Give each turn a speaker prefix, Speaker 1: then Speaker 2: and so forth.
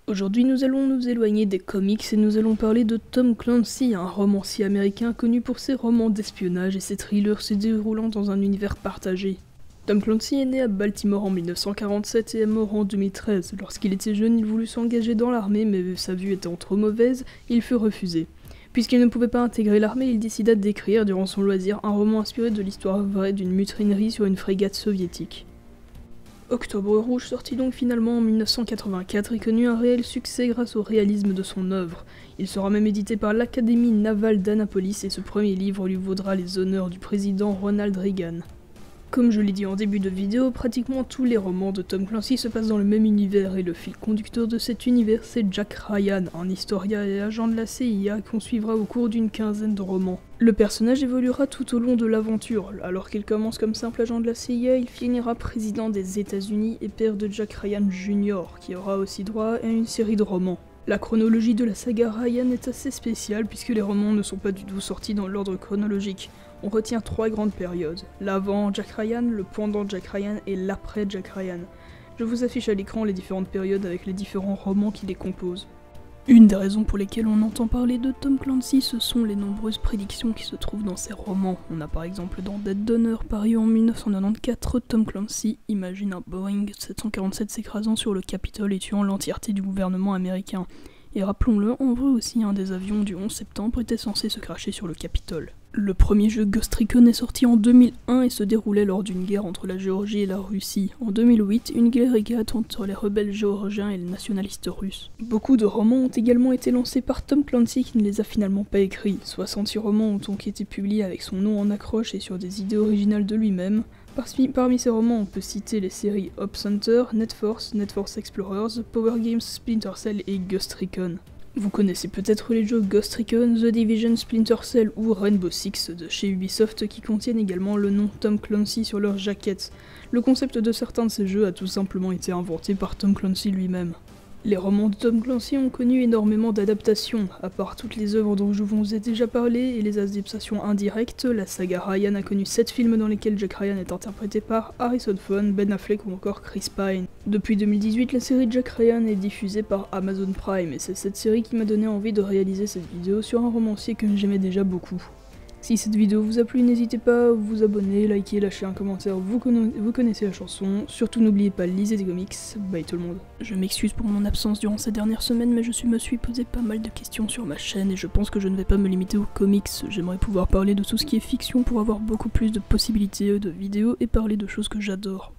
Speaker 1: Aujourd'hui, nous allons nous éloigner des comics et nous allons parler de Tom Clancy, un romancier américain connu pour ses romans d'espionnage et ses thrillers se déroulant dans un univers partagé. Tom Clancy est né à Baltimore en 1947 et est mort en 2013. Lorsqu'il était jeune, il voulut s'engager dans l'armée, mais sa vue étant trop mauvaise, il fut refusé. Puisqu'il ne pouvait pas intégrer l'armée, il décida d'écrire, durant son loisir, un roman inspiré de l'histoire vraie d'une mutinerie sur une frégate soviétique. Octobre Rouge sortit donc finalement en 1984 et connut un réel succès grâce au réalisme de son œuvre. Il sera même édité par l'Académie navale d'Annapolis et ce premier livre lui vaudra les honneurs du président Ronald Reagan. Comme je l'ai dit en début de vidéo, pratiquement tous les romans de Tom Clancy se passent dans le même univers et le fil conducteur de cet univers c'est Jack Ryan, un historien et agent de la CIA qu'on suivra au cours d'une quinzaine de romans. Le personnage évoluera tout au long de l'aventure, alors qu'il commence comme simple agent de la CIA, il finira président des États-Unis et père de Jack Ryan Jr., qui aura aussi droit à une série de romans. La chronologie de la saga Ryan est assez spéciale puisque les romans ne sont pas du tout sortis dans l'ordre chronologique. On retient trois grandes périodes, l'avant Jack Ryan, le pendant Jack Ryan et l'après Jack Ryan. Je vous affiche à l'écran les différentes périodes avec les différents romans qui les composent. Une des raisons pour lesquelles on entend parler de Tom Clancy, ce sont les nombreuses prédictions qui se trouvent dans ses romans. On a par exemple dans Dead Donner, paru en 1994, Tom Clancy imagine un Boeing 747 s'écrasant sur le Capitole et tuant l'entièreté du gouvernement américain. Et rappelons-le, en vrai aussi, un des avions du 11 septembre était censé se cracher sur le Capitole. Le premier jeu Ghost Recon est sorti en 2001 et se déroulait lors d'une guerre entre la Géorgie et la Russie. En 2008, une guerre éclate entre les rebelles géorgiens et les nationalistes russes. Beaucoup de romans ont également été lancés par Tom Clancy qui ne les a finalement pas écrits. 66 romans ont donc été publiés avec son nom en accroche et sur des idées originales de lui-même. Parmi ces romans, on peut citer les séries Ops Hunter, Net Force Explorers, Power Games Splinter Cell et Ghost Recon. Vous connaissez peut-être les jeux Ghost Recon, The Division, Splinter Cell ou Rainbow Six de chez Ubisoft qui contiennent également le nom Tom Clancy sur leurs jaquettes. Le concept de certains de ces jeux a tout simplement été inventé par Tom Clancy lui-même. Les romans de Tom Clancy ont connu énormément d'adaptations, à part toutes les œuvres dont je vous ai déjà parlé et les adaptations indirectes, la saga Ryan a connu 7 films dans lesquels Jack Ryan est interprété par Harrison Ford, Ben Affleck ou encore Chris Pine. Depuis 2018, la série Jack Ryan est diffusée par Amazon Prime et c'est cette série qui m'a donné envie de réaliser cette vidéo sur un romancier que j'aimais déjà beaucoup. Si cette vidéo vous a plu, n'hésitez pas à vous abonner, liker, lâcher un commentaire, vous connaissez la chanson, surtout n'oubliez pas, lisez des comics, bye tout le monde. Je m'excuse pour mon absence durant ces dernières semaines, mais me suis posé pas mal de questions sur ma chaîne et je pense que je ne vais pas me limiter aux comics, j'aimerais pouvoir parler de tout ce qui est fiction pour avoir beaucoup plus de possibilités de vidéos et parler de choses que j'adore.